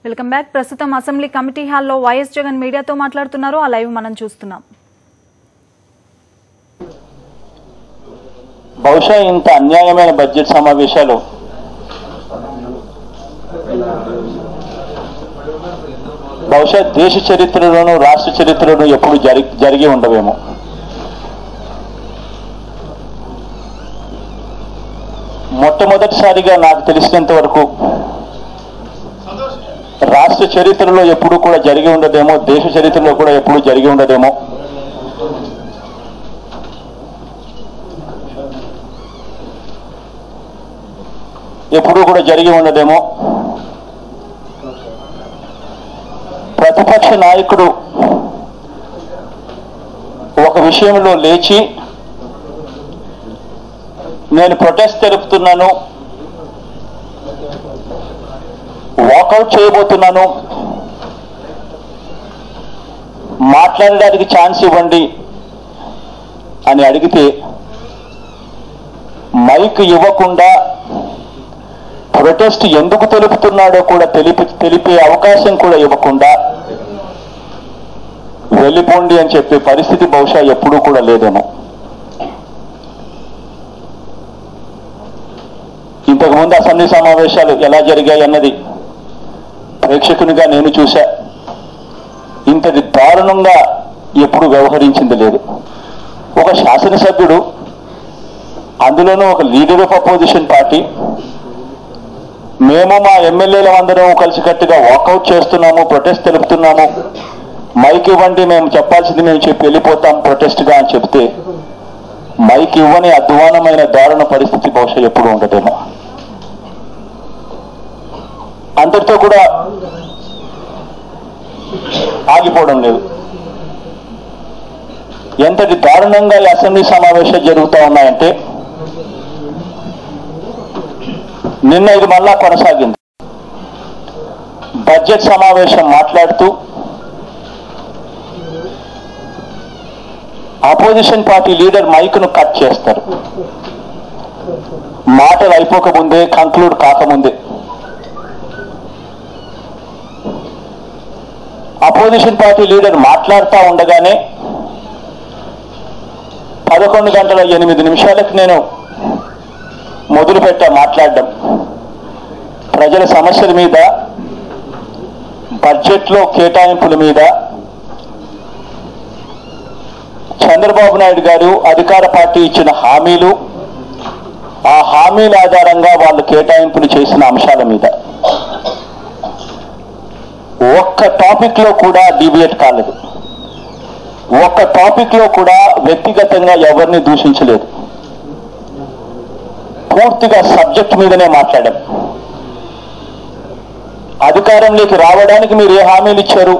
Welcome back. ప్రస్తుతం assembly committee హాల్లో YS Jagan మీడియాతో మాట్లాడుతున్నారు. ఆ లైవ్ మనం చూస్తున్నాం. బహుశా ఇంత అన్యాయమైన బడ్జెట్ సమావేశాలు బహుశా దేశ చరిత్రలోనూ రాష్ట్ర చరిత్రలోనూ ఎప్పుడు జరిగి ఉండవేమో. మొట్టమొదటిసారిగా నాకు తెలిసినంత వరకు రాష్ట్ర చరిత్రలో ఎప్పుడు కూడా జరిగి ఉండదేమో, దేశ చరిత్రలో కూడా ఎప్పుడు జరిగి ఉండదేమో. ఎప్పుడు కూడా జరిగి ఉండదేమో. ప్రతిపక్ష నాయకుడు ఒక విషయంలో లేచి నేను ప్రొటెస్ట్ తెలుపుతున్నాను, వాకౌట్ చేయబోతున్నాను, మాట్లాడడానికి ఛాన్స్ ఇవ్వండి అని అడిగితే మైక్ ఇవ్వకుండా ప్రొటెస్ట్ ఎందుకు తెలుపుతున్నాడో కూడా తెలిపే అవకాశం కూడా ఇవ్వకుండా వెళ్ళిపోండి అని చెప్పే పరిస్థితి బహుశా ఎప్పుడూ కూడా లేదేమో. ఇంతకుముందు అసెంబ్లీ సమావేశాలు ఎలా జరిగాయి అన్నది ప్రేక్షకునిగా నేను చూశా. ఇంతటి దారుణంగా ఎప్పుడు వ్యవహరించింది లేదు. ఒక శాసనసభ్యుడు, అందులోనూ ఒక లీడర్ ఆఫ్ అపోజిషన్ పార్టీ, మేము మా ఎమ్మెల్యేలు అందరం కలిసికట్టుగా వాకౌట్ చేస్తున్నాము, ప్రొటెస్ట్ తెలుపుతున్నాము, మైక్ ఇవ్వండి, మేము చెప్పాల్సింది మేము చెప్పి వెళ్ళిపోతాం ప్రొటెస్ట్గా అని చెప్తే మైక్ ఇవ్వని అధ్వానమైన దారుణ పరిస్థితి బహుశా ఎప్పుడు ఉండదేమో. అందరితో కూడా ఆగిపోవడం లేదు. ఎంతటి దారుణంగా ఈ అసెంబ్లీ సమావేశాలు జరుగుతూ ఉన్నాయంటే నిన్న ఇది మళ్ళా కొనసాగింది. బడ్జెట్ సమావేశం మాట్లాడుతూ అపోజిషన్ పార్టీ లీడర్ మైక్ను కట్ చేస్తారు. మాటలు అయిపోకముందే, కంక్లూడ్ కాకముందే. అపోజిషన్ పార్టీ లీడర్ మాట్లాడుతూ ఉండగానే 11:08 నేను మొదలుపెట్టా మాట్లాడడం. ప్రజల సమస్యల మీద, బడ్జెట్లో కేటాయింపుల మీద, చంద్రబాబు నాయుడు గారు అధికార పార్టీ ఇచ్చిన హామీలు, ఆ హామీల ఆధారంగా వాళ్ళు కేటాయింపులు చేసిన అంశాల మీద ఒక్క టాపిక్ లో కూడా డిబేట్ కాలేదు. ఒక్క టాపిక్ లో కూడా వ్యక్తిగతంగా ఎవరిని దూషించలేదు. పూర్తిగా సబ్జెక్ట్ మీదనే మాట్లాడాం. అధికారంలోకి రావడానికి మీరు ఏ హామీలు ఇచ్చారు,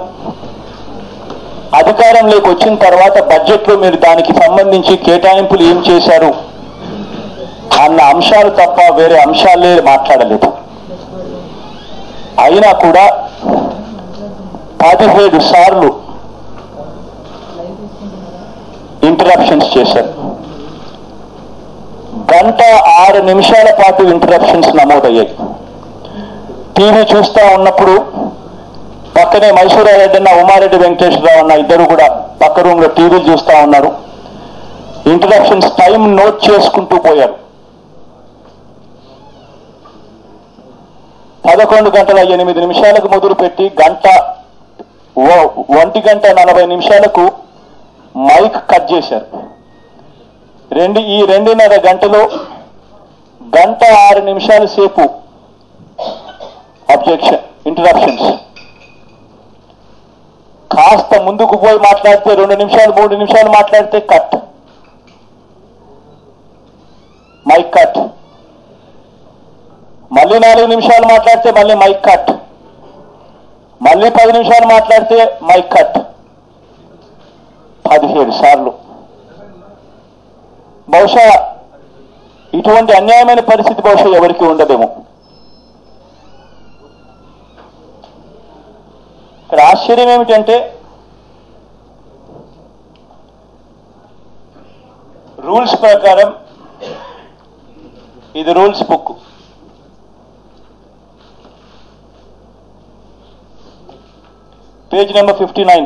అధికారంలోకి వచ్చిన తర్వాత బడ్జెట్లో మీరు దానికి సంబంధించి కేటాయింపులు ఏం చేశారు అన్న అంశాలు తప్ప వేరే అంశాలే మాట్లాడలేదు. అయినా కూడా 17 సార్లు ఇంటరప్షన్స్ చేశారు. 1:06 పాటు ఇంటరప్షన్స్ నమోదయ్యాయి. టీవీ చూస్తూ ఉన్నప్పుడు పక్కనే మైసూరారెడ్డి అన్న, ఉమారెడ్డి వెంకటేశ్వరరావు అన్న ఇద్దరు కూడా పక్క రూమ్లో టీవీలు చూస్తూ ఉన్నారు. ఇంటరప్షన్స్ టైం నోట్ చేసుకుంటూ పోయారు. 11:08 మొదలుపెట్టి 1:40 మైక్ కట్ చేశారు. ఈ 2:30 గంటలో 1:06 సేపు అబ్జెక్షన్, ఇంటరప్షన్స్. కాస్త ముందుకు పోయి మాట్లాడితే 2 నిమిషాలు 3 నిమిషాలు మాట్లాడితే కట్, మైక్ కట్. మళ్ళీ 4 నిమిషాలు మాట్లాడితే మళ్ళీ మైక్ కట్. మళ్ళీ 10 నిమిషాలు మాట్లాడితే మైక్ కట్. 17 సార్లు. బహుశా ఇటువంటి అన్యాయమైన పరిస్థితి బహుశా ఎవరికి ఉండదేమో. ఇక్కడ ఆశ్చర్యం ఏమిటంటే రూల్స్ ప్రకారం ఇది rules book. Page number 59.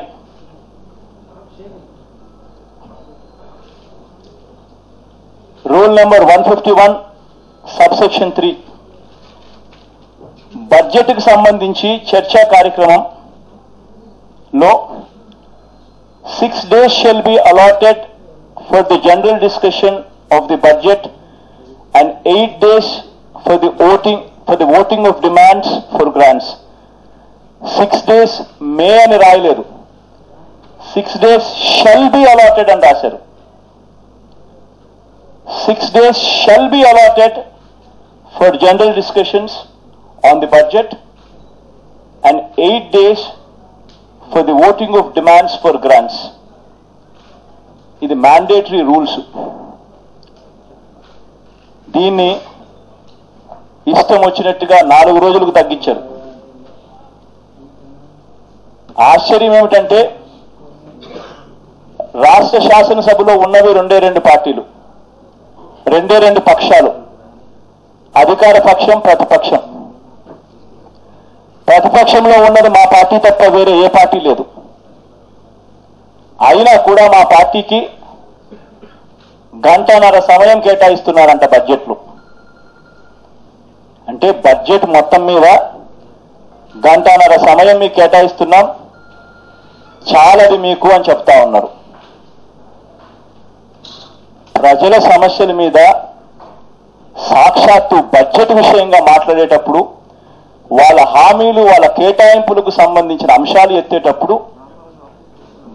Rule number 151 subsection 3 బడ్జెట్కి సంబంధించి చర్చా కార్యక్రమంలో 6 days shall be allotted for the general discussion of the budget and 8 days for the voting of demands for grants. 6 days may అని రాయలేదు, 6 days shall be allotted అని రాశారు. 6 days shall be allotted for general discussions on the budget and 8 days for the voting of demands for grants. ఇది mandatory rules. దీన్ని ఇష్టం వచ్చినట్టుగా 4 రోజులకు తగ్గించారు. ఆశ్చర్యం ఏమిటంటే రాష్ట్ర శాసనసభలో ఉన్నవి 2 పార్టీలు, 2 పక్షాలు, అధికార పక్షం, ప్రతిపక్షం. ప్రతిపక్షంలో ఉన్నది మా పార్టీ తప్ప వేరే ఏ పార్టీ లేదు. అయినా కూడా మా పార్టీకి 1.5 గంటల సమయం కేటాయిస్తున్నారంట బడ్జెట్లో. అంటే బడ్జెట్ మొత్తం మీద 1.5 గంటల సమయం మీకు కేటాయిస్తున్నాం, చాలది మీకు అని చెప్తా ఉన్నారు. ప్రజల సమస్యల మీద సాక్షాత్తు బడ్జెట్ విషయంగా మాట్లాడేటప్పుడు, వాళ్ళ హామీలు, వాళ్ళ కేటాయింపులకు సంబంధించిన అంశాలు ఎత్తేటప్పుడు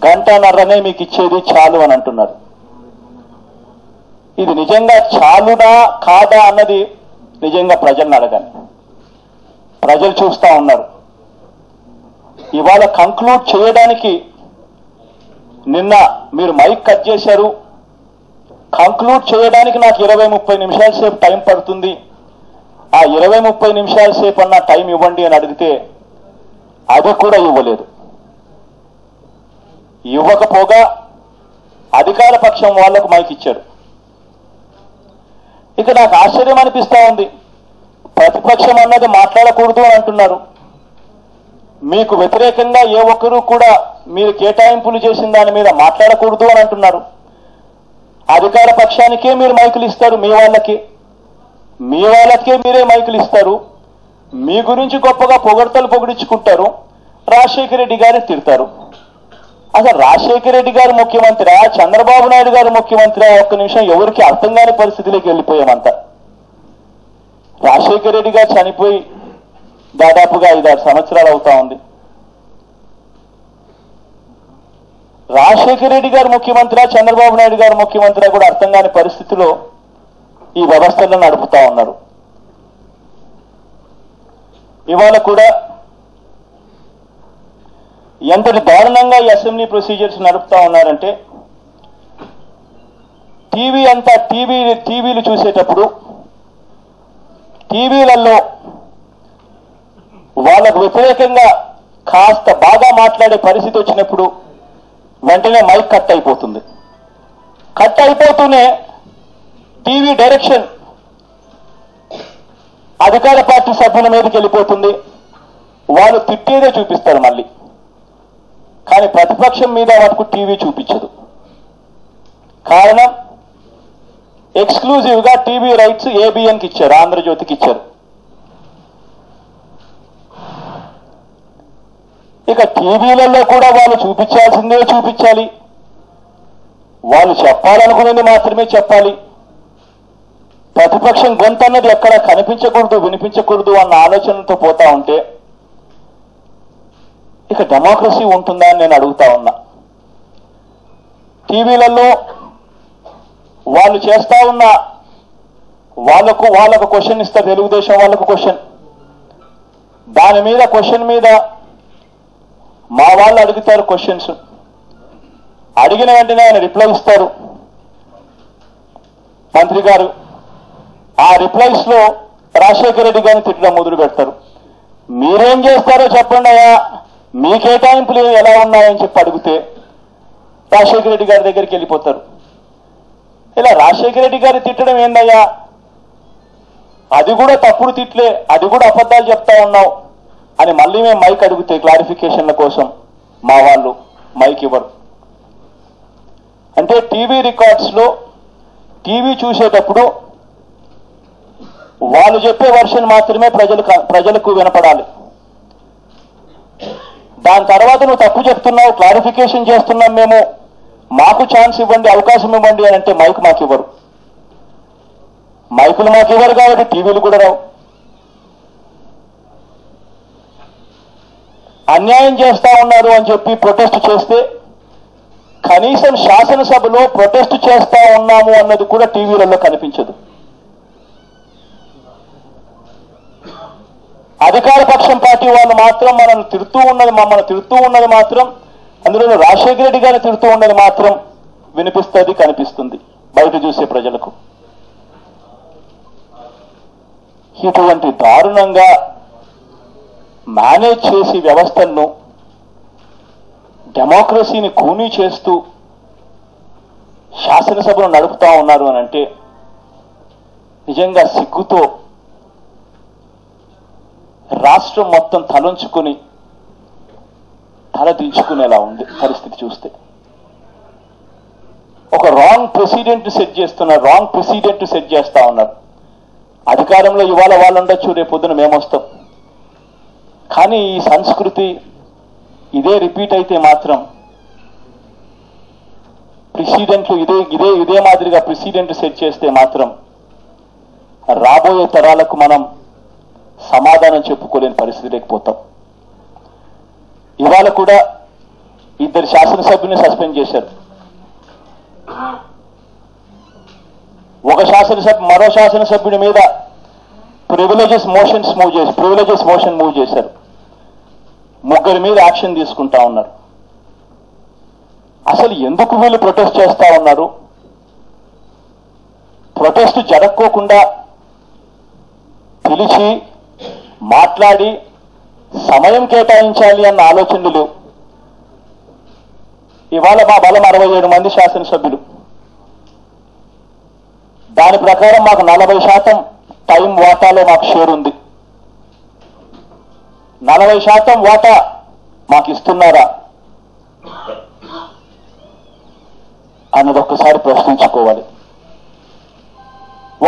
1.5 గంటనే మీకు ఇచ్చేది చాలు అని అంటున్నారు. ఇది నిజంగా చాలునా కాదా అన్నది నిజంగా ప్రజలను అడగాలి. ప్రజలు చూస్తా ఉన్నారు. ఇవాళ కంక్లూడ్ చేయడానికి నిన్న మీరు మైక్ కట్ చేశారు. కంక్లూడ్ చేయడానికి నాకు 20-30 నిమిషాల సేపు టైం పడుతుంది, ఆ 20-30 నిమిషాల సేపు అన్న టైం ఇవ్వండి అని అడిగితే అది కూడా ఇవ్వలేదు. ఇవ్వకపోగా అధికార పక్షం వాళ్లకు మైక్ ఇచ్చారు. ఇక నాకు ఆశ్చర్యం అనిపిస్తా ఉంది. ప్రతిపక్షం అన్నది మాట్లాడకూడదు అని అంటున్నారు. మీకు వ్యతిరేకంగా ఏ ఒక్కరూ కూడా మీరు కేటాయింపులు చేసిన దాని మీద మాట్లాడకూడదు అని అంటున్నారు. అధికార పక్షానికే మీరు మైకులు ఇస్తారు, మీ వాళ్ళకే మీరే మైకులు ఇస్తారు. మీ గురించి గొప్పగా పొగిడించుకుంటారు. రాజశేఖర రెడ్డి గారిని తిడతారు. అసలు రాజశేఖర రెడ్డి గారు ముఖ్యమంత్రి, చంద్రబాబు నాయుడు గారు ముఖ్యమంత్రి, ఒక్క నిమిషం ఎవరికి అర్థం కాని పరిస్థితిలోకి వెళ్ళిపోయామంతా. రాజశేఖర రెడ్డి గారు చనిపోయి దాదాపుగా 5-6 సంవత్సరాలు అవుతా ఉంది. రాజశేఖర రెడ్డి గారు ముఖ్యమంత్రి, చంద్రబాబు నాయుడు గారు ముఖ్యమంత్రి కూడా అర్థం కాని పరిస్థితిలో ఈ వ్యవస్థలను నడుపుతా ఉన్నారు. ఇవాళ కూడా ఎంతటి దారుణంగా ఈ అసెంబ్లీ ప్రొసీజర్స్ నడుపుతా ఉన్నారంటే, టీవీలు చూసేటప్పుడు టీవీలలో వాళ్ళకు వ్యతిరేకంగా కాస్త బాగా మాట్లాడే పరిస్థితి వచ్చినప్పుడు వెంటనే మైక్ కట్ అయిపోతుంది. కట్ అయిపోతూనే టీవీ డైరెక్షన్ అధికార పార్టీ సభ్యుల మీదకి వెళ్ళిపోతుంది. వాళ్ళు తిట్టేదే చూపిస్తారు మళ్ళీ, కానీ ప్రతిపక్షం మీద వాటికి టీవీ చూపించదు. కారణం, ఎక్స్క్లూజివ్గా టీవీ రైట్స్ ఏబిఎన్కి ఇచ్చారు, ఆంధ్రజ్యోతికి ఇచ్చారు. ఇక టీవీలలో కూడా వాళ్ళు చూపించాల్సిందే చూపించాలి, వాళ్ళు చెప్పాలనుకునేది మాత్రమే చెప్పాలి. ప్రతిపక్షం గొంతు అన్నది ఎక్కడ కనిపించకూడదు, వినిపించకూడదు అన్న ఆలోచనతో పోతా ఉంటే ఇక డెమోక్రసీ ఉంటుందా అని నేను అడుగుతా ఉన్నా. టీవీలలో వాళ్ళు చేస్తా ఉన్న వాళ్ళకు క్వశ్చన్ ఇస్తారు, తెలుగుదేశం వాళ్ళకు క్వశ్చన్, దాని మీద క్వశ్చన్ మీద మా వాళ్ళు అడుగుతారు క్వశ్చన్స్, అడిగిన వెంటనే ఆయన రిప్లై ఇస్తారు మంత్రి గారు. ఆ రిప్లైస్ లో రాజశేఖర రెడ్డి గారిని తిట్టడం మొదలు పెడతారు. మీరేం చేస్తారో చెప్పండి అయ్యా, మీ కేటాయింపులు ఎలా ఉన్నాయని చెప్పి అడిగితే రాజశేఖర రెడ్డి గారి దగ్గరికి వెళ్ళిపోతారు. ఇలా రాజశేఖర రెడ్డి గారిని తిట్టడం ఏందయ్యా, అది కూడా తప్పుడు తిట్లే, అది కూడా అబద్ధాలు చెప్తా ఉన్నావు అని మళ్ళీ మేము మైక్ అడిగితే క్లారిఫికేషన్ల కోసం మా వాళ్ళు మైక్ ఇవ్వరు. అంటే టీవీ రికార్డ్స్లో టీవీ చూసేటప్పుడు వాళ్ళు చెప్పే వర్షన్ మాత్రమే ప్రజలకు వినపడాలి. దాని తర్వాత నువ్వు తప్పు చెప్తున్నావు, క్లారిఫికేషన్ చేస్తున్నాం మేము, మాకు ఛాన్స్ ఇవ్వండి, అవకాశం ఇవ్వండి అని అంటే మైక్ మాకు ఇవ్వరు. మైకులు మాకు ఇవ్వరు కాబట్టి టీవీలు కూడా రావు. అన్యాయం చేస్తా ఉన్నారు అని చెప్పి ప్రొటెస్ట్ చేస్తే కనీసం శాసనసభలో ప్రొటెస్ట్ చేస్తా ఉన్నాము అన్నది కూడా టీవీలలో కనిపించదు. అధికార పక్షం పార్టీ వాళ్ళు మాత్రం మమ్మల్ని తిడుతూ ఉన్నది మాత్రం, అందులో రాజశేఖర రెడ్డి గారిని తిడుతూ ఉన్నది మాత్రం వినిపిస్తుంది, కనిపిస్తుంది బయట చూసే ప్రజలకు. ఇటువంటి దారుణంగా మేనేజ్ చేసి వ్యవస్థలను, డెమోక్రసీని కూనీ చేస్తూ శాసనసభను నడుపుతా ఉన్నారు అని అంటే నిజంగా సిగ్గుతో రాష్ట్రం మొత్తం తలంచుకుని తల దించుకునేలా ఉంది పరిస్థితి చూస్తే. ఒక రాంగ్ ప్రెసిడెంట్ సెట్ చేస్తా ఉన్నారు. అధికారంలో ఇవాళ వాళ్ళు ఉండొచ్చు, రేపు పొద్దున మేము వస్తాం. కానీ ఈ సంస్కృతి ఇదే రిపీట్ అయితే మాత్రం ప్రెసిడెంట్లు ఇదే మాదిరిగా ప్రెసిడెంట్ సెట్ చేస్తే మాత్రం రాబోయే తరాలకు మనం సమాధానం చెప్పుకోలేని పరిస్థితిలోకి పోతాం. ఇవాళ కూడా 2 శాసనసభ్యుని సస్పెండ్ చేశారు. మరో శాసనసభ్యుడి మీద ప్రివిలేజెస్ మోషన్ మూవ్ చేశారు. 3 మీద యాక్షన్ తీసుకుంటా ఉన్నారు. అసలు ఎందుకు వీళ్ళు ప్రొటెస్ట్ చేస్తా ఉన్నారు? ప్రొటెస్ట్ జరక్కోకుండా పిలిచి మాట్లాడి సమయం కేటాయించాలి అన్న ఆలోచనలు లేవు. ఇవాళ మా బలం 67 మంది శాసనసభ్యులు. దాని ప్రకారం మాకు 40% టైం వాటాలో మాకు షేర్ ఉంది. 40% వాటా మాకు ఇస్తున్నారా అన్నది ఒక్కసారి ప్రశ్నించుకోవాలి.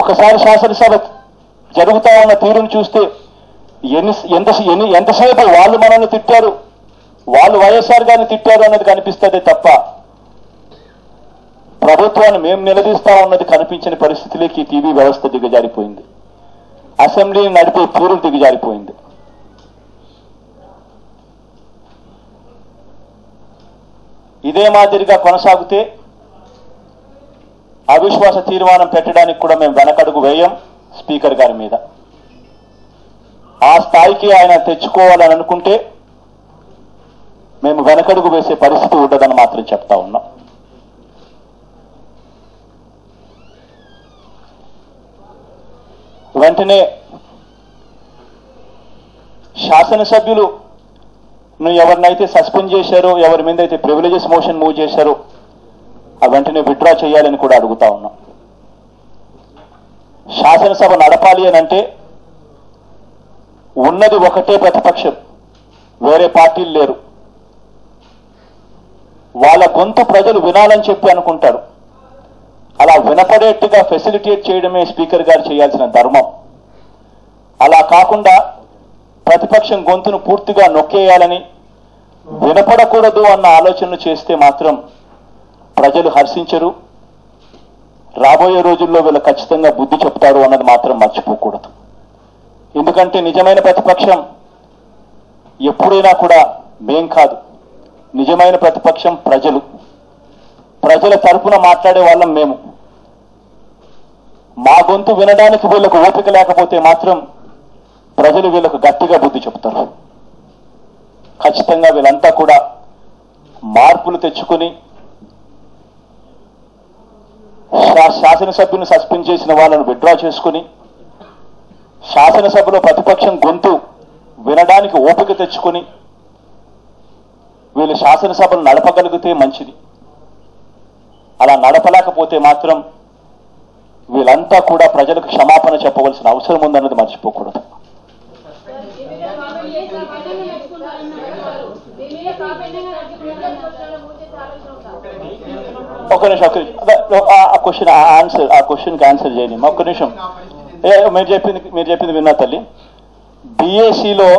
ఒకసారి శాసనసభ జరుగుతా ఉన్న తీరును చూస్తే ఎంతసేపు వాళ్ళు మనల్ని తిట్టారు, వాళ్ళు వైఎస్ఆర్ గారిని తిట్టారు అన్నది కనిపిస్తుంది తప్ప ప్రభుత్వాన్ని మేము నిలదీస్తా ఉన్నది కనిపించని పరిస్థితిలోకి టీవీ వ్యవస్థ దిగజారిపోయింది. అసెంబ్లీని నడిపే తీరు దిగజారిపోయింది. ఇదే మాదిరిగా కొనసాగితే అవిశ్వాస తీర్మానం పెట్టడానికి కూడా మేము వెనకడుగు వేయం స్పీకర్ గారి మీద. ఆ స్థాయికి ఆయన తెచ్చుకోవాలని అనుకుంటే మేము వెనకడుగు వేసే పరిస్థితి ఉండదని మాత్రం చెప్తా ఉన్నాం. వెంటనే శాసనసభ్యులు ఎవరినైతే సస్పెండ్ చేశారో, ఎవరి మీద అయితే ప్రివిలేజెస్ మోషన్ మూవ్ చేశారో ఆ వెంటనే విత్డ్రా చేయాలని కూడా అడుగుతా ఉన్నాం. శాసనసభ నడపాలి అని అంటే ఉన్నది ఒకటే ప్రతిపక్షం, వేరే పార్టీలు లేరు. వాళ్ళ గొంతు ప్రజలు వినాలని చెప్పి అనుకుంటారు. అలా వినపడేట్టుగా ఫెసిలిటేట్ చేయడమే స్పీకర్ గారు చేయాల్సిన ధర్మం. అలా కాకుండా ప్రతిపక్షం గొంతును పూర్తిగా నొక్కేయాలని, వినపడకూడదు అన్న ఆలోచనలు చేస్తే మాత్రం ప్రజలు హర్షించరు. రాబోయే రోజుల్లో వీళ్ళు ఖచ్చితంగా బుద్ధి చెప్తారు అన్నది మాత్రం మర్చిపోకూడదు. ఎందుకంటే నిజమైన ప్రతిపక్షం ఎప్పుడైనా కూడా మేం కాదు, నిజమైన ప్రతిపక్షం ప్రజలు. ప్రజల తరపున మాట్లాడే వాళ్ళం మేము. మా గొంతు వినడానికి వీళ్ళకు ఓపిక లేకపోతే మాత్రం ప్రజలు వీళ్ళకు గట్టిగా బుద్ధి చెప్తారు. ఖచ్చితంగా వీళ్ళంతా కూడా మార్పులు తెచ్చుకుని శాసనసభ్యుని సస్పెండ్ చేసిన వాళ్ళను విత్డ్రా చేసుకుని శాసనసభలో ప్రతిపక్షం గొంతు వినడానికి ఓపిక తెచ్చుకుని వీళ్ళు శాసనసభను నడపగలిగితే మంచిది. అలా నడపలేకపోతే మాత్రం వీళ్ళంతా కూడా ప్రజలకు క్షమాపణ చెప్పవలసిన అవసరం ఉందన్నది మర్చిపోకూడదు. ఒక నిమిషం ఆ క్వశ్చన్కి ఆన్సర్ చేయండి. ఒక్క నిమిషం. మీరు చెప్పింది విన్నా తల్లి. బిఏసీలో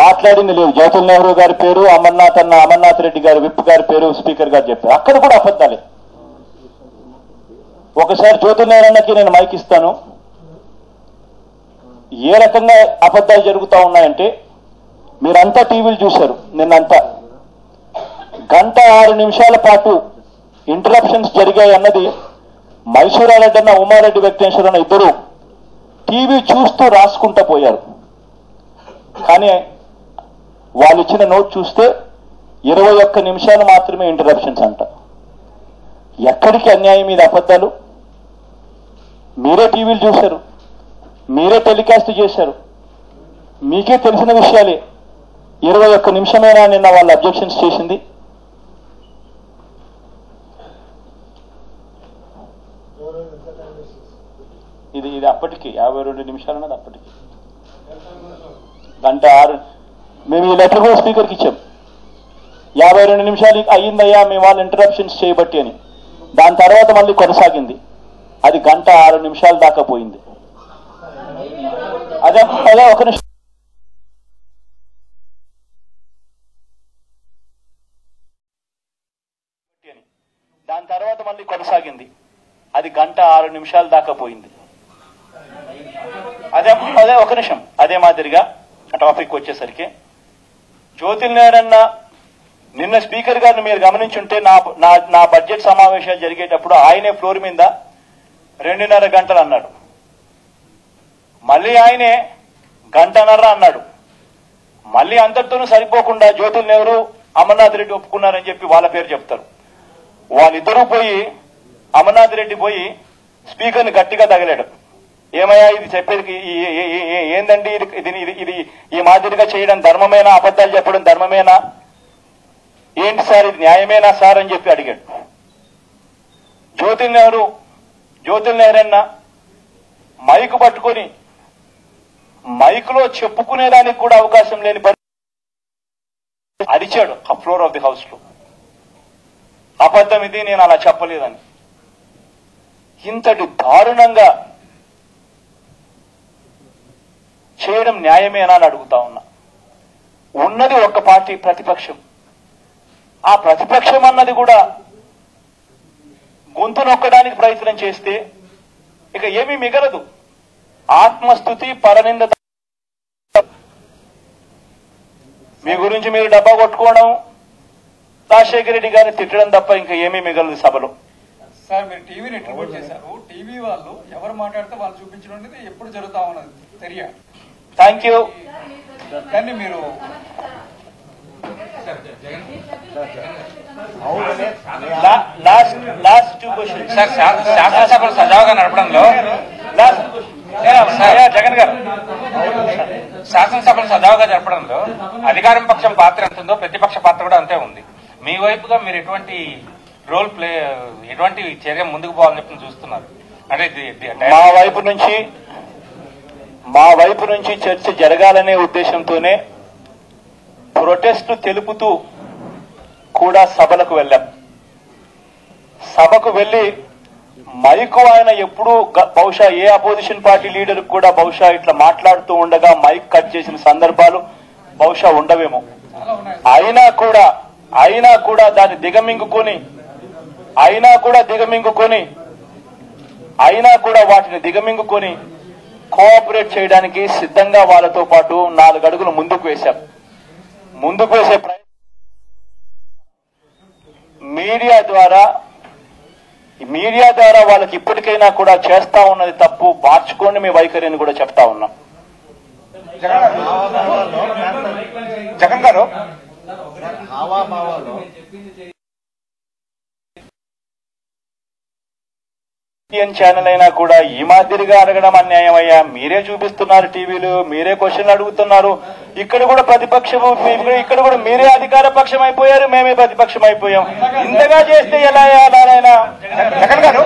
మాట్లాడింది లేదు. జ్యోతుల్ నెహ్రూ గారి పేరు, అమర్నాథ్ రెడ్డి గారి విప్ గారి పేరు స్పీకర్ గారు చెప్పారు. అక్కడ కూడా అబద్ధాలే. ఒకసారి జ్యోతుల్ నెహ్రూ అన్నకి నేను మైక్ ఇస్తాను. ఏ రకంగా అబద్ధాలు జరుగుతూ ఉన్నాయంటే, మీరంతా టీవీలు చూశారు నిన్నంతా. 1:06 పాటు ఇంటరప్షన్స్ జరిగాయి అన్నది మైసూరారెడ్డి అన్న, ఉమారెడ్డి వెంకటేశ్వర అన్న ఇద్దరు టీవీ చూస్తూ రాసుకుంటూ పోయారు. కానీ వాళ్ళు ఇచ్చిన నోట్ చూస్తే 21 నిమిషాలు మాత్రమే ఇంటరప్షన్స్ అంట. ఎక్కడికి అన్యాయం మీద అబద్ధాలు? మీరే టీవీలు చూశారు, మీరే టెలికాస్ట్ చేశారు, మీకే తెలిసిన విషయాలే. 21 నిమిషమేనా నిన్న వాళ్ళు అబ్జెక్షన్స్ చేసింది? ఇది అప్పటికి 52 నిమిషాలు అన్నది అప్పటికి 1:06. మేము ఈ లెటర్ కూడా స్పీకర్కి ఇచ్చాం. 52 నిమిషాలు అయ్యిందయ్యా మీ వాళ్ళు ఇంటరప్షన్స్ చేయబట్టి అని. దాని తర్వాత మళ్ళీ కొనసాగింది. అది 1:06 దాకా పోయింది. అదే ఒక నిమిషం. దాని తర్వాత మళ్ళీ కొనసాగింది. అది 1:06 దాకా పోయింది. అదే ఒక నిమిషం. అదే మాదిరిగా టాపిక్ వచ్చేసరికి జ్యోతుల్ నెహ్రూ అన్న నిన్న స్పీకర్ గారిని మీరు గమనించుంటే నా బడ్జెట్ సమావేశాలు జరిగేటప్పుడు ఆయనే ఫ్లోర్ మీద 2.5 గంటలు అన్నాడు. మళ్ళీ ఆయనే 1.5 గంటలు అన్నాడు. మళ్ళీ అంతటితోనూ సరిపోకుండా జ్యోతుల్ నెహ్రూ, అమర్నాథ్ రెడ్డి ఒప్పుకున్నారని చెప్పి వాళ్ళ పేరు చెప్తారు. వాళ్ళిద్దరూ పోయి, అమర్నాథ్ రెడ్డి పోయి స్పీకర్ని గట్టిగా తగిలాడు. ఏమయ్యా ఇది చెప్పేది ఏందండి? ఇది ఈ మాదిరిగా చేయడం ధర్మమేనా? అబద్ధాలు చెప్పడం ధర్మమేనా? ఏంటి సార్ ఇది న్యాయమేనా సార్ అని చెప్పి అడిగాడు. జ్యోతుల్ నెహ్రూ అన్న మైకు పట్టుకొని మైకులో చెప్పుకునేదానికి కూడా అవకాశం లేని అరిచాడు ఆ ఫ్లోర్ ఆఫ్ ది హౌస్ లో. అబద్ధం ఇది, నేను అలా చెప్పలేదని. ఇంతటి దారుణంగా చేయడం న్యాయమేనా అని అడుగుతా ఉన్నా. ఉన్నది ఒక్క పార్టీ ప్రతిపక్షం. ఆ ప్రతిపక్షం అన్నది కూడా గొంతు నొక్కడానికి ప్రయత్నం చేస్తే ఇక ఏమీ మిగలదు. ఆత్మస్థుతి, పరనింద, మీ గురించి మీరు డబ్బా కొట్టుకోవడం, రాజశేఖర రెడ్డి గారిని తిట్టడం తప్ప ఇంకా ఏమీ మిగలదు సభలో. సార్ మీరు టీవీని రిపోర్ట్ చేశారు. టీవీ వాళ్ళు ఎవరు మాట్లాడితే వాళ్ళు చూపించడం అనేది ఎప్పుడు జరుగుతా ఉన్నది తెలియాలి. Thank you. కానీ మీరు లాస్ట్ 2 క్వశ్చన్స్ సార్, శాసనసభలు సజావుగా నడపడంలో జగన్ గారు శాసనసభలు సజావుగా జరపడంలో అధికారం పక్షం పాత్ర ఎంత ఉందో ప్రతిపక్ష పాత్ర కూడా అంతే ఉంది. మీ వైపుగా మీరు ఎటువంటి చర్య ముందుకు పోవాలని చెప్పి చూస్తున్నారు? అంటే మా వైపు నుంచి చర్చ జరగాలనే ఉద్దేశంతోనే ప్రొటెస్ట్ తెలుపుతూ కూడా సభలకు వెళ్ళాం. సభకు వెళ్లి మైకు ఆయన ఎప్పుడూ బహుశా ఏ అపోజిషన్ పార్టీ లీడర్ కూడా బహుశా ఇట్లా మాట్లాడుతూ ఉండగా మైక్ కట్ చేసిన సందర్భాలు బహుశా ఉండవేమో. అయినా కూడా దాన్ని దిగమింగుకొని వాటిని దిగమింగుకొని కోఆపరేట్ చేయడానికి సిద్ధంగా వాళ్ళతో పాటు 4 అడుగులు ముందుకు వేసే మీడియా ద్వారా వాళ్ళకి ఇప్పటికైనా కూడా చేస్తా ఉన్నది తప్పు, మార్చుకోండి మీ వైఖరిని కూడా చెప్తా ఉన్నాం. జగన్ గారు ఛానల్ అయినా కూడా ఈ మాదిరిగా అడగడం అన్యాయం అయ్యా. మీరే చూపిస్తున్నారు టీవీలు, మీరే క్వశ్చన్లు అడుగుతున్నారు. ఇక్కడ కూడా ప్రతిపక్షము, ఇక్కడ కూడా మీరే అధికార పక్షం అయిపోయారు, మేమే ప్రతిపక్షం అయిపోయాం. ఇంతగా చేస్తే ఎలా? జగన్ గారు